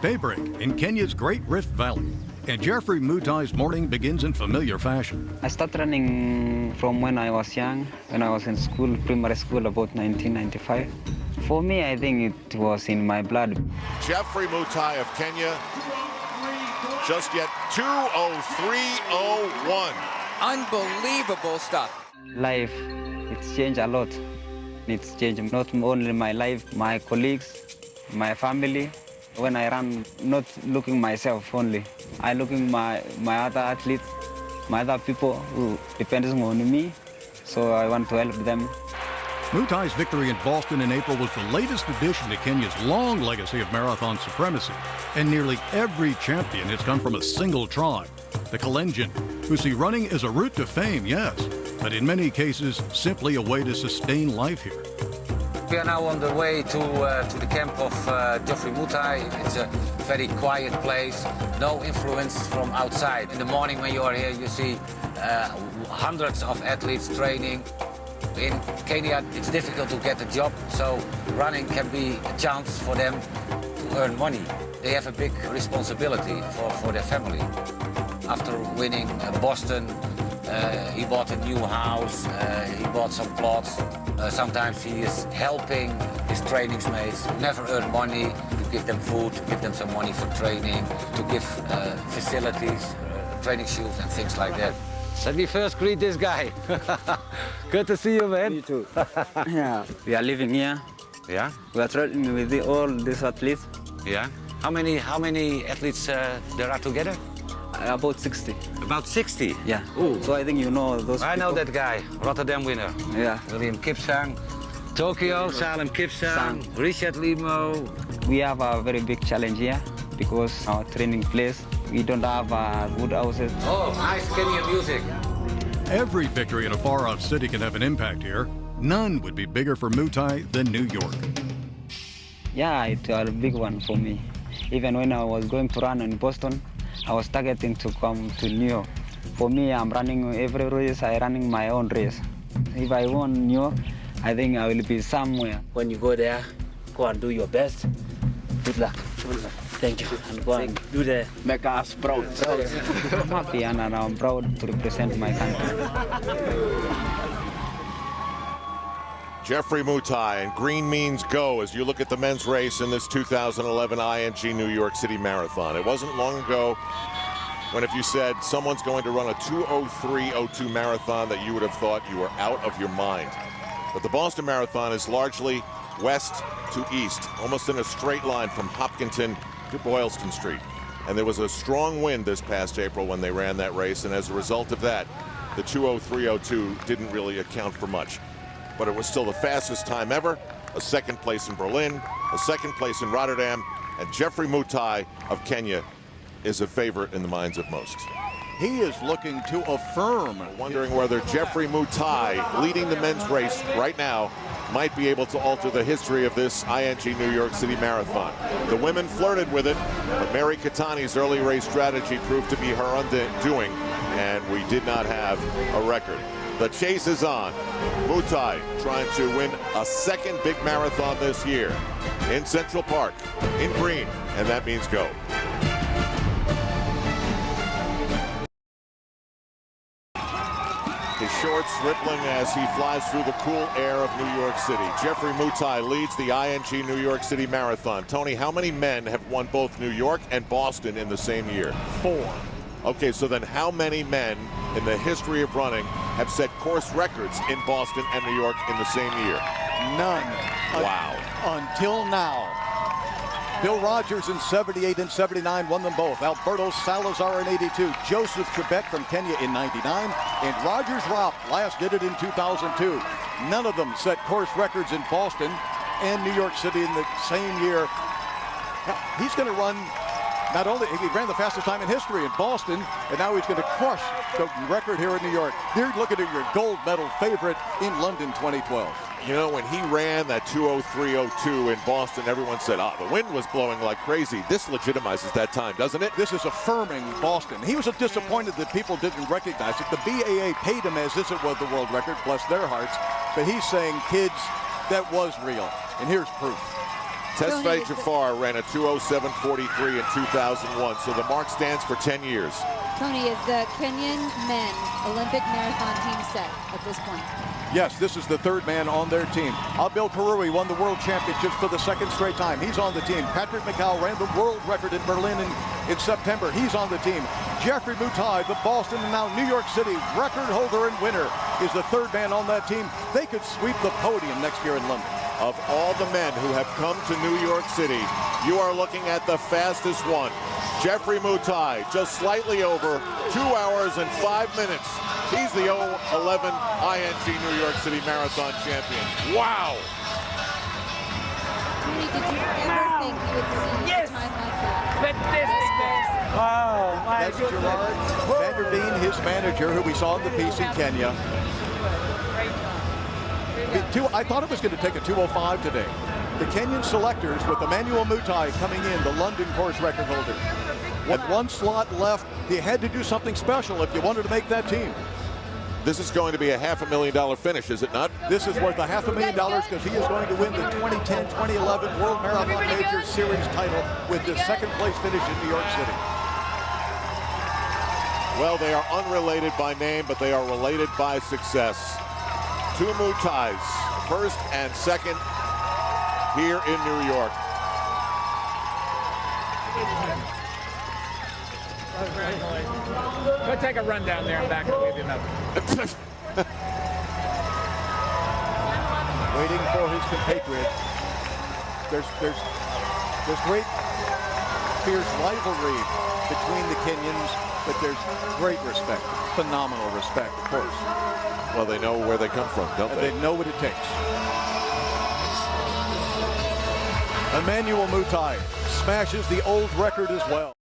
Daybreak in Kenya's Great Rift Valley, and Geoffrey Mutai's morning begins in familiar fashion. I started running from when I was young, when I was in school, primary school, about 1995. For me, I think it was in my blood. Geoffrey Mutai of Kenya, just yet 2:03:01. Unbelievable stuff. Life, it's changed a lot. It's changed not only my life, my colleagues, my family. When I run, not looking myself only, I looking my other athletes, my other people who depend on me, so I want to help them. Mutai's victory in Boston in April was the latest addition to Kenya's long legacy of marathon supremacy, and nearly every champion has come from a single tribe, the Kalenjin, who see running as a route to fame, yes, but in many cases simply a way to sustain life here. We are now on the way to the camp of Geoffrey Mutai. It's a very quiet place, no influence from outside. In the morning when you are here, you see hundreds of athletes training. In Kenya, it's difficult to get a job, so running can be a chance for them to earn money. They have a big responsibility for their family. After winning Boston, he bought a new house, he bought some plots. Sometimes he is helping his training mates, never earn money, to give them food, to give them some money for training, to give facilities, training shoes and things like that. Let me first greet this guy. Good to see you, man. You too. Yeah, we are living here. Yeah? We are training with all these athletes. Yeah? How many athletes there are together? About 60. About 60? Yeah. Ooh. So I think you know those I know people. that guy, Rotterdam winner. Yeah. William Kipsang, Tokyo, Salem Kipsang, Richard Limo. We have a very big challenge here because our training place, we don't have good houses. Oh, nice Kenyan music. Every victory in a far-off city can have an impact here. None would be bigger for Mutai than New York. Yeah, it's a big one for me. Even when I was going to run in Boston, I was targeting to come to New York. For me, I'm running every race, I'm running my own race. If I won New York, I think I will be somewhere. When you go there, go and do your best. Good luck. Good luck. Thank you. And go and do the... Make us proud. I'm happy and I'm proud to represent my country. Geoffrey Mutai, and green means go as you look at the men's race in this 2011 ING New York City Marathon. It wasn't long ago when if you said someone's going to run a 2:03:02 marathon that you would have thought you were out of your mind. But the Boston Marathon is largely west to east, almost in a straight line from Hopkinton to Boylston Street. And there was a strong wind this past April when they ran that race, and as a result of that, the 2:03:02 didn't really account for much. But it was still the fastest time ever, a second place in Berlin, a second place in Rotterdam, and Geoffrey Mutai of Kenya is a favorite in the minds of most. He is looking to affirm. Wondering whether Geoffrey Mutai, leading the men's race right now, might be able to alter the history of this ING New York City Marathon. The women flirted with it, but Mary Katani's early race strategy proved to be her undoing, and we did not have a record. The chase is on. Mutai trying to win a second big marathon this year in Central Park, in green, and that means go. His shorts rippling as he flies through the cool air of New York City. Geoffrey Mutai leads the ING New York City Marathon. Tony, how many men have won both New York and Boston in the same year? 4. Okay, so then how many men in the history of running have set course records in Boston and New York in the same year? None. Wow. Until now. Bill Rogers in 78 and 79 won them both. Alberto Salazar in 82. Joseph Trebek from Kenya in 99. And Rogers Ropp last did it in 2002. None of them set course records in Boston and New York City in the same year. Now, he's going to run, not only, he ran the fastest time in history in Boston, and now he's going to crush the record here in New York. You're looking at your gold medal favorite in London 2012. You know, when he ran that 2:03:02 in Boston, everyone said, the wind was blowing like crazy. This legitimizes that time, doesn't it? This is affirming Boston. He was disappointed that people didn't recognize it. The BAA paid him as if it was the world record, bless their hearts. But he's saying, kids, that was real. And here's proof. Tesfaye Jafar ran a 2:07.43 in 2001, so the mark stands for 10 years. Tony, is the Kenyan men Olympic marathon team set at this point? Yes, this is the third man on their team. Abel Karui won the world championships for the second straight time. He's on the team. Patrick McCall ran the world record in Berlin in September. He's on the team. Geoffrey Mutai, the Boston and now New York City record holder and winner, is the third man on that team. They could sweep the podium next year in London. Of all the men who have come to New York City, you are looking at the fastest one. Geoffrey Mutai, just slightly over 2 hours and 5 minutes. He's the 011 ING New York City Marathon champion. Wow! Tony, did you ever think you would see a time like that? Oh, my That's Gerard Vanderveen, his manager, who we saw in the piece in Kenya. I thought it was going to take a 2:05 today. The Kenyan selectors, with Emmanuel Mutai coming in, the London course record holder. With one slot left, you had to do something special if you wanted to make that team. This is going to be a $500,000 finish, is it not? This is worth $500,000 because he is going to win the 2010-2011 World Marathon Major Series title with his second place finish in New York City. Well, they are unrelated by name, but they are related by success. Two Mutais, first and second here in New York. Go take a run down there and back and leave you another. Waiting for his compatriot. There's great fierce rivalry between the Kenyans, but there's great respect, phenomenal respect, of course. Well, they know where they come from, don't they? They know what it takes. Emmanuel Mutai smashes the old record as well.